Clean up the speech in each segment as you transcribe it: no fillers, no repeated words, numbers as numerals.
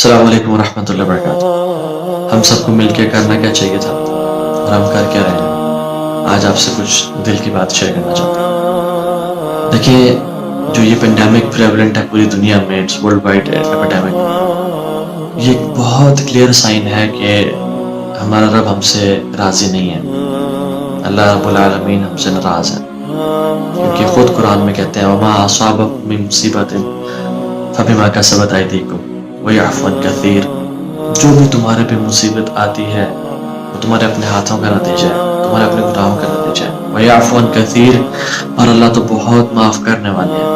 السلام علیکم ورحمۃ اللہ وبرکاتہ۔ ہم سب کو مل کے کرنا کیا چاہیے تھا اور ہم کر کیا رہے ہیں، آج آپ سے کچھ دل کی بات شیئر کرنا چاہتا ہوں۔ دیکھیے، جو یہ پینڈیمک پریولنٹ ہے پوری دنیا میں، اٹس ورلڈ وائڈ ایپیڈیمک، یہ ایک بہت کلیئر سائن ہے کہ ہمارا رب ہم سے راضی نہیں ہے۔ اللہ رب العالمین ہم سے ناراض ہے، کیونکہ خود قرآن میں کہتے ہیں وما اصابکم من مصیبۃ فبما کسبت ایدیکم ویعفو عن کثیر، جو بھی تمہارے پہ مصیبت آتی ہے وہ تمہارے اپنے ہاتھوں کا نتیجہ ہے، تمہارے اپنے گناہوں کا نتیجہ ہے۔ ویعفو عن کثیر، اور اللہ تو بہت معاف کرنے والے ہیں،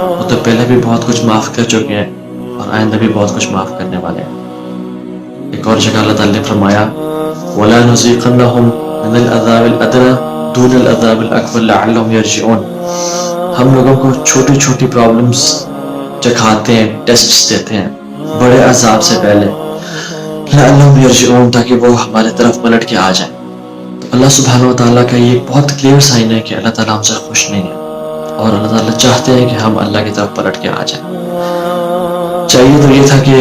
وہ تو پہلے بھی بہت کچھ معاف کر چکے ہیں اور آئندہ بھی بہت کچھ معاف کرنے والے ہیں۔ ایک اور جگہ اللہ تعالیٰ نے فرمایا وَلَا نُذِيقَنَّهُم مِّنَ الْعَذَابِ الْأَدْنَىٰ دُونَ الْعَذَابِ الْأَكْبَرِ لَعَلَّهُمْ يَرْجِعُونَ، ہم لوگوں کو چھوٹی چھوٹی پرابلمز چکھاتے ہیں، ٹیسٹس دیتے ہیں بڑے عذاب سے پہلے، لعلہم یرجعون، تاکہ وہ ہمارے طرف پلٹ کے آ جائیں۔ تو اللہ سبحانہ وتعالیٰ کا یہ بہت کلیئر سائن ہے کہ اللہ تعالیٰ ہم سے خوش نہیں ہے اور اللہ تعالیٰ چاہتے ہیں کہ ہم اللہ کی طرف پلٹ کے آ جائیں۔ چاہیے تو یہ تھا کہ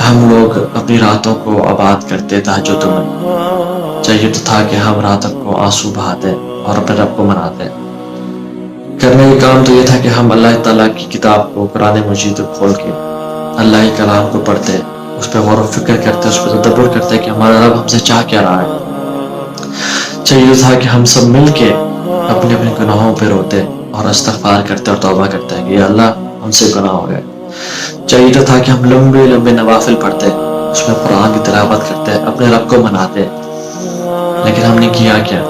ہم لوگ اپنی راتوں کو آباد کرتے تہجدوں میں، چاہیے تو تھا کہ ہم راتوں کو آنسو بہاتے اور اپنے رب کو مناتے۔ کرنے کا کام تو یہ تھا کہ ہم اللہ تعالیٰ کی کتاب کو، قرآن مجید کو کھول کے اللہ کے کلام کو پڑھتے، اس پہ غور و فکر کرتے، اس پہ تدبر کرتے کہ ہمارا رب ہم سے چاہ کیا رہا ہے۔ چاہیے تھا کہ ہم سب مل کے اپنے اپنے گناہوں پہ روتے اور استغفار کرتے اور توبہ کرتے ہیں کہ یا اللہ ہم سے گناہ ہو گئے۔ چاہیے تو تھا کہ ہم لمبے لمبے نوافل پڑھتے، اس میں قرآن کی تلاوت کرتے، اپنے رب کو مناتے، لیکن ہم نے کیا کیا؟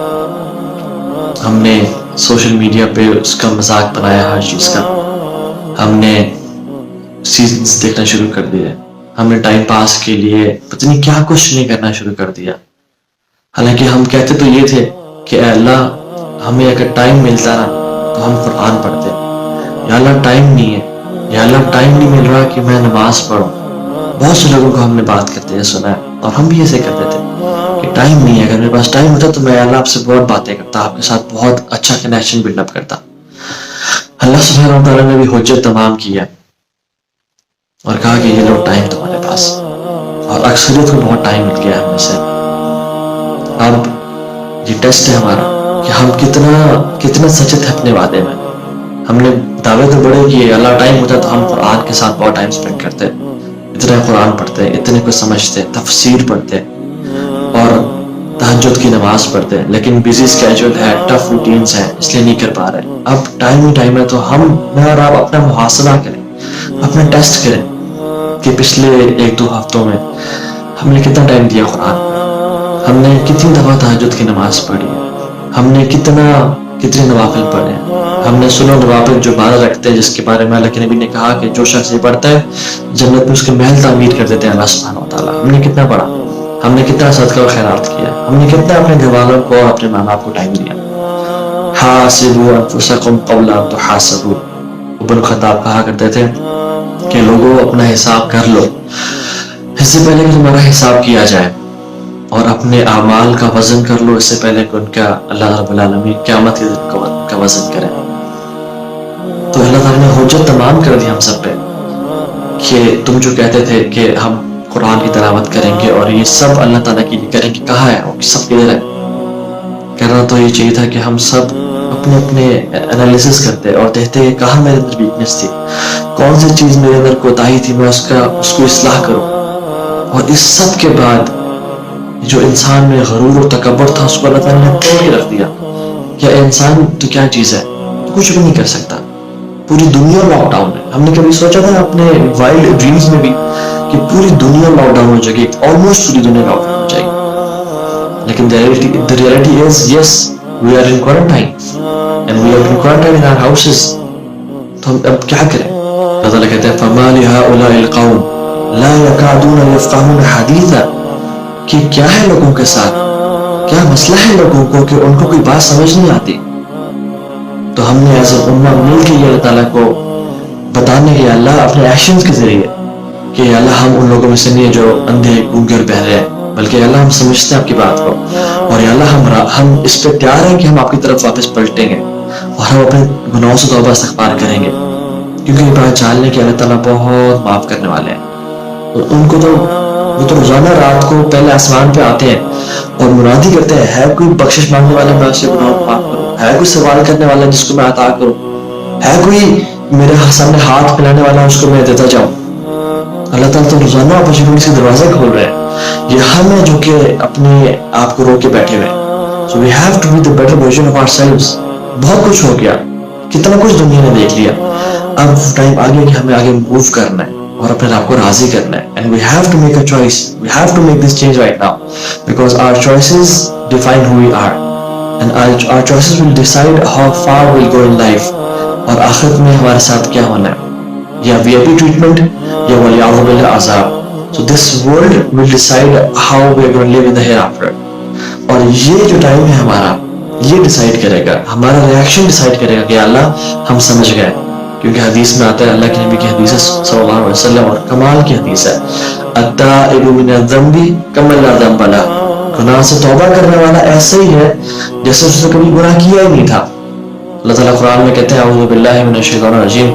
ہم نے سوشل میڈیا پہ اس کا مذاق بنایا ہر چیز کا، ہم نے سیزنز دیکھنا شروع کر دیا، ہم نے ٹائم پاس کے لیے پتہ نہیں کیا کچھ نہیں کرنا شروع کر دیا۔ حالانکہ ہم کہتے تو یہ تھے کہ اے اللہ ہمیں اگر ٹائم ملتا نا تو ہم قرآن پڑھتے، یا اللہ ٹائم نہیں ہے، یا اللہ ٹائم نہیں مل رہا کہ میں نماز پڑھوں۔ بہت سے لوگوں کو ہم نے بات کرتے ہوئے سنا ہے اور ہم بھی ایسے کرتے تھے کہ ٹائم نہیں ہے، اگر میرے پاس ٹائم ہوتا تو میں اللہ آپ سے بہت باتیں کرتا، آپ کے ساتھ بہت اچھا کنیکشن بلڈ اپ کرتا۔ اللہ سبحانہ وتعالیٰ نے بھی حجت تمام کیا اور کہا کہ یہ لو ٹائم تمہارے پاس، اور اکثریت کو بہت ٹائم مل گیا ہم میں سے۔ اب یہ ٹیسٹ ہے ہمارا کہ ہم کتنا سچے تھے اپنے وعدے میں۔ ہم نے دعوے تو بڑے کیے، اللہ ٹائم ہوتا تو ہم قرآن کے ساتھ بہت ٹائم سپینڈ کرتے، اتنے قرآن پڑھتے، اتنے کو سمجھتے، تفسیر پڑھتے اور تہجد کی نماز پڑھتے، لیکن بیزی اسکیجول ہے، ٹف روٹینز ہیں، اس لیے نہیں کر پا رہے۔ اب ٹائم ہی ٹائم ہے تو میں اور آپ اپنا محاسبہ کریں، اپنا ٹیسٹ کریں کہ پچھلے 1-2 ہفتوں میں ہم نے کتنا ٹائم دیا قرآن، ہم نے کتنی دفعہ تہجد کی نماز پڑھی، ہم نے کتنے نوافل پڑھے، ہم نے سنو نوافل جو 12 رکھتے ہیں، جس کے بارے میں اللہ کے نبی نے کہا کہ جو شخص یہ پڑھتا ہے جنت میں اس کے محل تعمیر کر دیتے ہیں اللہ سبحانہ وتعالیٰ۔ ہم نے کتنا پڑھا، ہم نے کتنا صدقہ و خیرات کیا، ہم نے کتنا اپنے گھر والوں کو اور اپنے ماں باپ کو ٹائم دیا۔ حاسبوا انفسکم قبل ان تحاسبوا، عمر بن خطاب کہا کرتے تھے کہ لوگوں اپنا حساب کر لو اس سے پہلے کہ تمہارا حساب کیا جائے، اور اپنے اعمال کا وزن کر لو اس سے پہلے کہ ان کا اللہ رب العالمین قیامت کے دن کا وزن کرے۔ تو اللہ تعالیٰ نے حجت تمام کر دی ہم سب پہ کہ تم جو کہتے تھے کہ ہم قرآن کی تلاوت کریں گے اور یہ سب اللہ تعالیٰ کے لیے کریں گے، کہاں ہے وہ سب کدھر ہے؟ کرنا تو یہ چاہیے تھا کہ ہم سب اپنے انالیسس کرتے اور دیکھتے کہ کہاں میرے اندر ویکنس تھی، کون سی چیز میرے اندر کوتاہی تھی، میں اس کو اصلاح کروں۔ اور اس سب کے بعد جو انسان میں غرور و تکبر تھا اس کو اللہ تعالیٰ نے توڑ کے رکھ دیا کہ انسان تو کیا چیز ہے، کچھ بھی نہیں کر سکتا، پوری دنیا لاک ڈاؤن ہے۔ ہم نے کبھی سوچا تھا اپنے وائلڈ ڈریمز میں بھی کہ پوری دنیا لاک ڈاؤن ہو جائے گی، آلموسٹ پوری دنیا لاک ڈاؤن ہو جائے گی، لیکن the reality is yes we are in quarantine and we are in quarantine in our houses۔ تو ہم اب کیا کریں؟ اللہ تعالیٰ کہتے ہیں فَمَا لِهَٰؤُلَاءِ الْقَوْمِ لَا يَكَادُونَ يَفْقَهُونَ حَدِيثًا، کہ کیا ہے لوگوں کے ساتھ، کیا مسئلہ ہے لوگوں کو کہ ان کو کوئی بات سمجھ نہیں آتی۔ تو ہم نے ایسے امہ مل کے یہ اللہ تعالیٰ کو بتانے کے اللہ اپنے ایکشنز کے ذریعے کہ اللہ ہم ان لوگوں میں سے نہیں جو اندھے گونگے اور بہرے ہیں، بلکہ اللہ ہم سمجھتے ہیں آپ کی بات کو، اور یا اللہ ہم اس پہ تیار ہیں کہ ہم آپ کی طرف واپس پلٹیں گے اور ہم اپنے گناہوں سے توبہ استغفار کریں گے، کیونکہ یہ بات جان لیں کہ اللہ تعالیٰ بہت معاف کرنے والے ہیں۔ ان کو تو وہ تو روزانہ رات کو پہلے آسمان پہ آتے ہیں اور منادی کرتے ہیں، ہے کوئی بخشش مانگنے والا میں اسے گناہ معاف کروں، ہے کوئی سوال کرنے والا جس کو میں عطا کروں، ہے کوئی میرے سامنے ہاتھ پھیلانے والا اس کو میں دیتا جاؤں. اللہ تعالیٰ تو روزانہ اپرچونٹی سے دروازے کھول رہے ہیں. یہ ہم ہیں جو کہ اپنے آپ کو روک کے بیٹھے ہوئے ہیں. So we have to be the better version of ourselves. بہت کچھ ہو گیا، کتنا کچھ دنیا نے دیکھ لیا، اب ٹائم آ گیا کہ ہمیں آگے موو کرنا ہے اور اپنے آپ کو راضی کرنا ہے. And we have to make a choice. We have to make this change right now because our choices define who we are and our choices will decide how far we'll go in life. اور آخرت میں ہمارے ساتھ کیا ہونا ہے، یا VIP treatment یا ولیعوذ باللہ عذاب. So this world will decide how we are going to live in the hereafter. اور یہ جو ٹائم ہے ہمارا، یہ ڈیسائیڈ کرے گا، ہمارا ریاکشن ڈیسائیڈ کرے گا کہ اللہ ہم سمجھ گئے. کیونکہ حدیث میں آتا ہے، اللہ کے نبی کی حدیث ہے صلی اللہ علیہ وسلم، اور کمال کی حدیث ہے، التائب من الذنب کمن لا ذنب لہ. گناہ سے توبہ کرنے والا ایسے ہی ہے جیسے اس نے کبھی گناہ کیا ہی نہیں تھا. اللہ تعالیٰ قرآن میں کہتے ہیں اعوذ باللہ من الشیطان الرجیم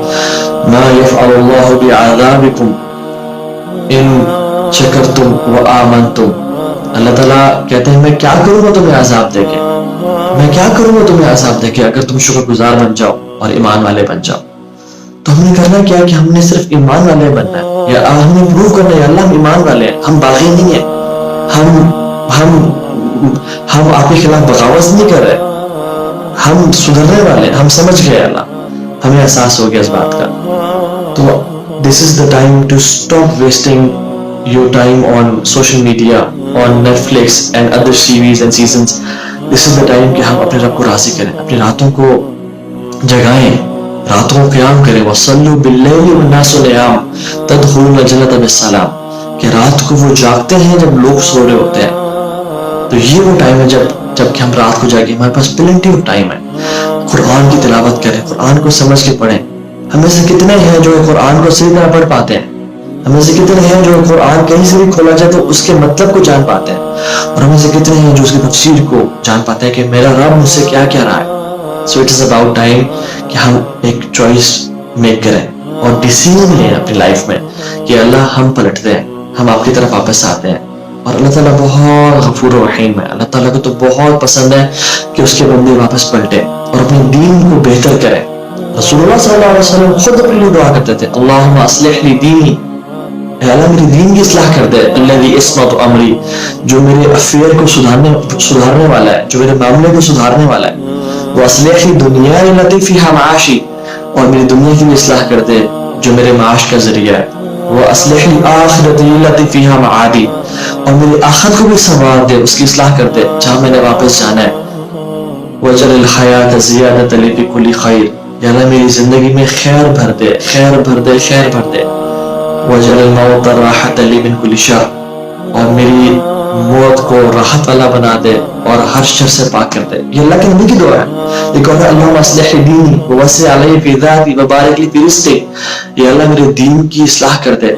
ما یفعل اللہ بعذابکم ان شکرتم وآمنتم. اللہ تعالیٰ کہتے ہیں میں کیا کروں گا تمہیں عذاب دے کے، میں کیا کروں گا تمہیں عذاب دے کے اگر تم شکر گزار بن جاؤ اور ایمان والے بن جاؤ. تو ہم نے کرنا کیا کہ ہم نے صرف ایمان والے بننا ہے، یا ہم نے پروو کرنا ہے اللہ ہم ایمان والے ہیں، ہم باغی نہیں ہیں، ہم آپ کے خلاف بغاوت نہیں کر رہے، ہم سدھرنے والے، ہم سمجھ گئے. اللہ ہمیں احساس ہو گیا اس بات کا. تو this is the time to stop wasting your time on social media, on Netflix and other series and seasons. This is the time کہ ہم اپنے رب کو راضی کریں، اپنی راتوں کو جگائیں، راتوں کو قیام کریں. وَصَلُّوا بِاللَّيْلِ وَالنَّاسُ نِيَامٌ تَدْخُلُونَ الْجَنَّةَ بِالسَّلَامِ. کہ رات کو وہ جاگتے ہیں جب لوگ سو رہے ہوتے ہیں. تو یہ وہ ٹائم ہے جب کہ ہم رات کو جاگیں، ہمارے پاس پلنٹی آف ٹائم ہے. قرآن کی تلاوت کریں، قرآن کو سمجھ کے پڑھیں. ہمیں سے کتنے ہیں جو قرآن کو صحیح طرح پڑھ پاتے ہیں؟ ہمیں سے کتنے ہیں جو قرآن کہیں سے بھی کھولا جائے تو اس کے مطلب کو جان پاتے ہیں؟ اور ہمیں سے کتنے ہیں جو اس کی تفسیر کو جان پاتے ہیں کہ میرا رب مجھ سے کیا کہہ رہا ہے؟ So it is about time کہ ہم ایک چوائس میک کریں اور ڈیسیژن لیں اپنی لائف میں کہ اللہ ہم پلٹتے ہیں، ہم آپ کی طرف واپس آتے ہیں. اور اللہ تعالیٰ بہت غفور و رحیم ہے. اللہ تعالیٰ کو تو بہت پسند ہے کہ اس کے بندے واپس پلٹے اور اپنے دین کو بہتر کریں. رسول اللہ صلی اللہ علیہ وسلم خود اپنے لیے دعا کرتے تھے، اللہم اصلح لی دینی، اے اللہ میری دین کی اصلاح کر دے. الذی عصمت امری، جو میرے افیئر کو سدھارنے والا ہے، جو میرے معاملے کو سدھارنے والا ہے. واصلح لی دنیا التی فیہا معاشی، اور میری دنیا کی بھی اصلاح کر دے جو میرے معاش کا ذریعہ ہے. واصلح لی آخرتی التی فیہا معادی، اور میری آخرت کو بھی سنوار دے، اس کی اصلاح کر دے جہاں میں نے واپس جانا ہے. وجعل الحیات زیادۃ لی فی کل خیر، یا اللہ میری زندگی میں خیر بھر دے، خیر بھر دے، خیر بھر دے. وجعل الموت راحۃ لی من کل شر، اور میری موت کو راحت والا بنا دے اور ہر شر سے پاک کر دے. یہ اللہ کے نبی کی دعا ہے. یہ کہتا ہے اللہم اصلح لی دینی ووسع علی فی ذاتی وبارک لی فی رزقی، یا اللہ میرے دین کی اصلاح کر دے،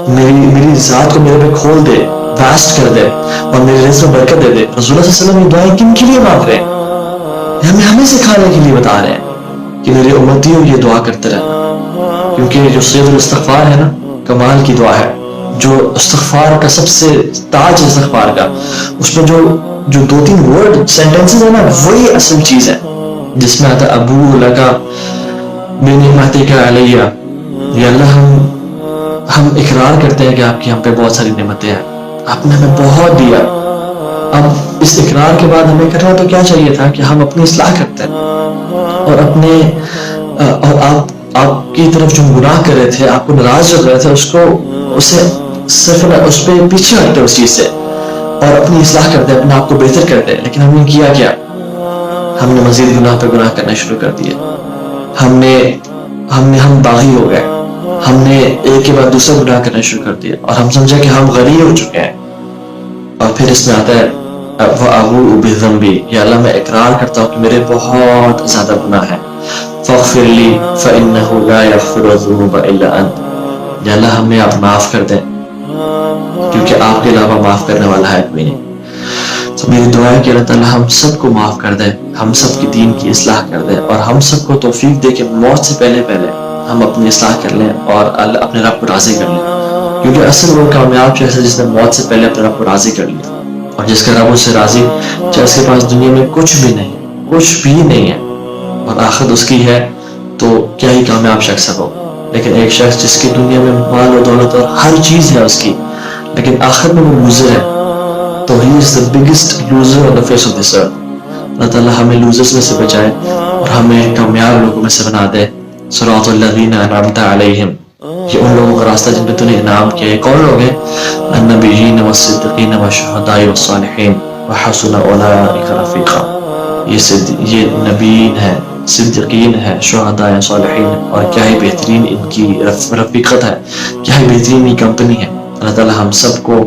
میری ذات کو میرے پہ کھول دے، واسٹ کر دے اور میرے رزق میں برکت دے دے. رسول اللہ صلی اللہ علیہ وسلم یہ دعائیں کن کے لیے مانگ رہے ہیں؟ ہمیں سکھانے کے لیے بتا رہے ہیں کہ میرے امتیوں یہ دعا کرتے رہنا. کیونکہ جو سید الاستغفار ہے نا، کمال کی دعا ہے. جو استغفار کا سب سے تاج ہے استغفار کا، اس میں جو 2-3 ورڈ سینٹنسز ہیں نا، وہی اصل چیز ہے. جس میں آتا ابو لکا بنعمتک علیہ، یا اللہ ہم اقرار کرتے ہیں کہ آپ کی ہم پہ بہت ساری نعمتیں ہیں، آپ نے ہمیں بہت دیا. اب اس اقرار کے بعد ہمیں کرنا تو کیا چاہیے تھا کہ ہم اپنی اصلاح کرتے ہیں اور آپ کی طرف جو گناہ کر رہے تھے، آپ کو ناراض کر رہے تھے، اسے صرف اس پہ پیچھے ہٹتے اس چیز سے اور اپنی اصلاح کرتے، اپنے آپ کو بہتر کرتے. لیکن ہم نے کیا ہم نے مزید گناہ پہ گناہ کرنا شروع کر دیے. ہم باغی ہو گئے، ہم نے ایک کے بعد دوسرا گناہ کرنا شروع کر دیا اور ہم سمجھا کہ ہم غنی ہو چکے ہیں. اور پھر اس میں آتا ہے وَأَبُوءُ بِذَنبِي، یا اللہ میں اقرار کرتا ہوں کہ میرے بہت زیادہ گناہ ہیں. فَاغْفِرْ لِي فَإِنَّهُ لَا يَغْفِرُ الذُّنُوبَ إِلَّا أَنْتَ، یا اللہ ہمیں آپ معاف کر دیں کیونکہ آپ کے علاوہ معاف کرنے والا ہے کوئی نہیں. تو میری دعا ہے کہ اللہ تعالیٰ ہم سب کو معاف کر دے، ہم سب کی دین کی اصلاح کر دے اور ہم سب کو توفیق دے کہ موت سے پہلے ہم اپنی اصلاح کر لیں اور اپنے رب کو راضی کر لیں. کیونکہ اصل وہ کامیاب شخص ہے جس نے موت سے پہلے اپنے رب کو راضی کر لیا، اور جس کا رب اس سے راضی چاہے اس کے پاس دنیا میں کچھ بھی نہیں ہے اور آخرت اس کی ہے، تو کیا ہی کامیاب شخص ہے وہ۔ لیکن ایک شخص جس کی دنیا میں مال و دولت اور ہر چیز ہے اس کی، لیکن آخرت میں وہ لوزر ہے، تو he is the biggest loser on the face of this earth. اللہ تعالیٰ ہمیں لوزرز میں سے بچائے اور ہمیں کامیاب لوگوں میں سے بنا دے۔ صراط الذین انعمت علیہم، یہ ان لوگوں کا راستہ جن پہ تو نے انعام کیا ہے۔ کون لوگ ہیں؟ النبیین والصدیقین والشہداء والصالحین وحسن اولئک رفیقا۔ یہ نبیین ہے، صدیقین ہے، شہداء ہیں، صالحین ہیں، اور کیا ہی بہترین ان کی رفیقت ہے، کیا ہی بہترین کی کمپنی ہے۔ اللہ تعالیٰ ہم سب کو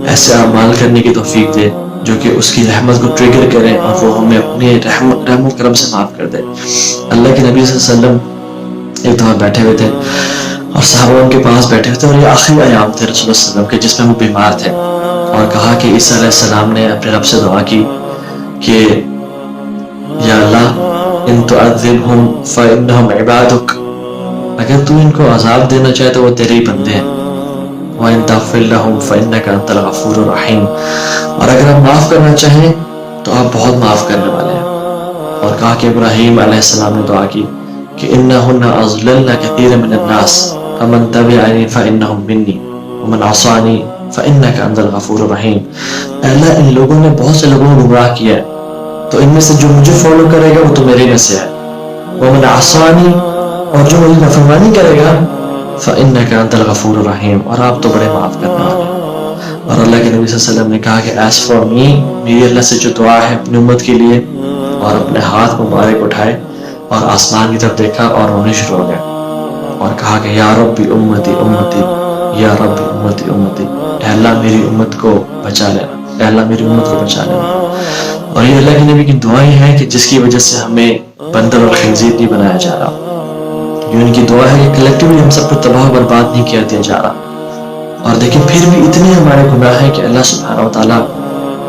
ایسے اعمال کرنے کی توفیق دے جو کہ اس کی رحمت کو ٹریگر کرے اور وہ ہمیں اپنے رحم و کرم سے معاف کر دے۔ اللہ کے نبی صلی اللہ علیہ وسلم ایک دفعہ بیٹھے ہوئے تھے اور صحابہ ان کے پاس بیٹھے ہوئے تھے، اور یہ آخری ایام تھے رسول اللہ صلی اللہ علیہ وسلم کے جس میں وہ بیمار تھے، اور کہا کہ عیسیٰ علیہ السلام نے اپنے رب سے دعا کی کہ یا اللہ ان تعذبہم فإنہم عبادک، اگر تو ان کو عذاب دینا چاہے تو وہ تیرے ہی بندے ہیں، وَإِن تَغْفِرْ لَهُمْ فَإِنَّكَ أَنْتَ الْغَفُورُ الرَّحِيمُ، اور اگر آپ معاف کرنا چاہیں تو آپ بہت معاف کرنے والے ہیں۔ اور کہا کہ ابراہیم علیہ السلام نے دعا کی کہ إِنَّهُنَّ أَضْلَلْنَ كَثِيرًا مِنَ النَّاسِ فَمَنْ تَبِعَنِي فَإِنَّهُ مِنِّي وَمَنْ عَصَانِي فَإِنَّكَ أَنْتَ الْغَفُورُ الرَّحِيمُ۔ اے اللہ ان لوگوں نے بہت سے لوگوں کو گمراہ کیا ہے، تو ان میں سے جو مجھے فالو کرے گا وہ تو میرے میں سے ہے، وَمَنْ عَصَانِي، اور جو مجھے نافرمانی کرے گا فَإِنَّكَ أَنْتَ الْغَفُورُ الرَّحِيمُ، اور آپ تو بڑے معاف کرنے والے ہیں۔ اور اللہ کے نبی صلی اللہ علیہ وسلم نے کہا کہ ایز فار می، میری اللہ سے جو دعا ہے اپنی امت کے لیے، اور اپنے ہاتھ مبارک اٹھائے اور آسمان کی طرف دیکھا اور رونے شروع ہو گئے اور کہا کہ یا ربی امتی امتی، یا ربی امتی امتی، اے اللہ میری امت کو بچا لینا، اے اللہ میری امت کو بچا لینا۔ اور یہ اللہ کے نبی کی دعائیں ہیں کہ جس کی وجہ سے ہمیں بندر اور خنزیر نہیں بنایا جا رہا، یہ ان کی دعا ہے کہ کلیکٹیولی ہم سب کو تباہ و برباد نہیں کیا دیا جا رہا۔ اور دیکھیں پھر بھی اتنے ہمارے گناہ ہیں کہ اللہ سبحانہ و تعالیٰ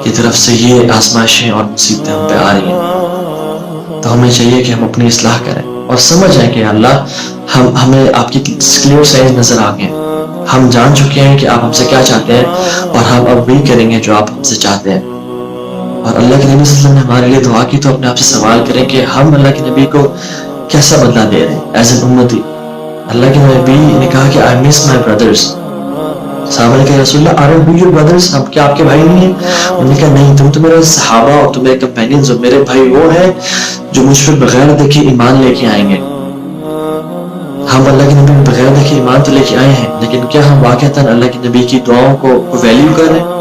کی طرف سے یہ آزمائشیں اور مصیبتیں ہم پہ آ رہی ہیں، تو ہمیں چاہیے کہ ہم اپنی اصلاح کریں اور سمجھ جائیں کہ اللہ ہمیں آپ کی کلیئر سائن نظر آ گئے، ہم جان چکے ہیں کہ آپ ہم سے کیا چاہتے ہیں اور ہم اب وہی کریں گے جو آپ ہم سے چاہتے ہیں۔ اور اللہ کے نبی صلی اللہ علیہ وسلم نے ہمارے لیے دعا کی، تو اپنے آپ سے سوال کریں کہ ہم اللہ کے نبی کو کیسا بدلہ دے رہے ہیں ایز این امتی۔ اللہ کے نبی نے کہا کہ I miss my brothers۔ صحابہ نے کہا رسول اللہ aren't we your brothers، ہم کیا آپ کے بھائی نہیں ہیں؟ انہوں نے کہا نہیں، تم تو میرے صحابہ اور تم میرے کمپینینز ہو، میرے بھائی وہ ہیں جو مجھ پر بغیر دیکھے ایمان لے کے آئیں گے۔ ہم اللہ کے نبی میں بغیر دیکھے ایمان تو لے کے آئے ہیں، لیکن کیا ہم واقعتاً اللہ کے نبی کی دعاؤں کو ویلیو کر رہے ہیں؟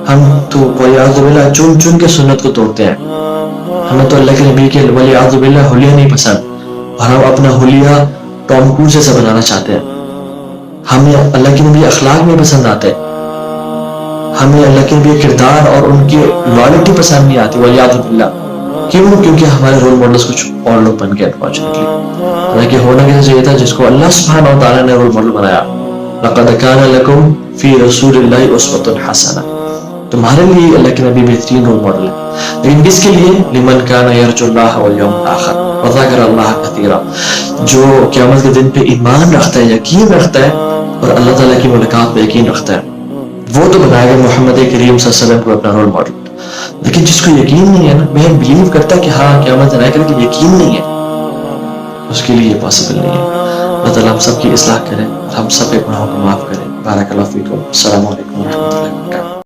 ہم تو ولیعوذ باللہ چن چن کے سنت کو توڑتے ہیں، ہمیں تو اللہ کے نبی کے ولیعوذ باللہ حلیہ نہیں پسند، اور ہم اپنا حلیہ ٹام کروز جیسا بنانا چاہتے ہیں۔ ہمیں اللہ کے نبی اخلاق نہیں پسند آتے، ہمیں اللہ کے نبی کردار اور ان کی لائلٹی پسند نہیں آتی، ولیعوذ باللہ۔ کیوں؟ کیونکہ ہمارے رول ماڈلز کچھ اور لوگ بن گئے انفارچونیٹلی۔ حالانکہ ہونا کیسے چاہیے تھا جس کو اللہ سبحانہ و تعالیٰ نے رول ماڈل بنایا، لقد کان لکم فی رسول اللہ اسوۃ حسنہ، تمہارے لیے اللہ کے نبی بہترین رول ماڈل ہے، لیکن کس کے لیے؟ لمن کان یرجو اللہ والیوم الاخر وذکر اللہ کثیرا، جو قیامت کے دن پہ ایمان رکھتا ہے، یقین رکھتا ہے اور اللہ تعالیٰ کی ملاقات پہ یقین رکھتا ہے، وہ تو بنائے گا محمد کریم صلی اللہ علیہ وسلم کو اپنا رول ماڈل۔ لیکن جس کو یقین نہیں ہے نا، میں بلیو کرتا کہ ہاں قیامت دن آئے گا، لیکن یقین نہیں ہے، اس کے لیے یہ پاسبل نہیں ہے۔ اللہ تعالیٰ ہم سب کی اصلاح کریں اور ہم سب کے گناہوں کو معاف کریں۔ بارک اللہ فیکم، السلام علیکم ورحمۃ اللہ وبرکاتہ۔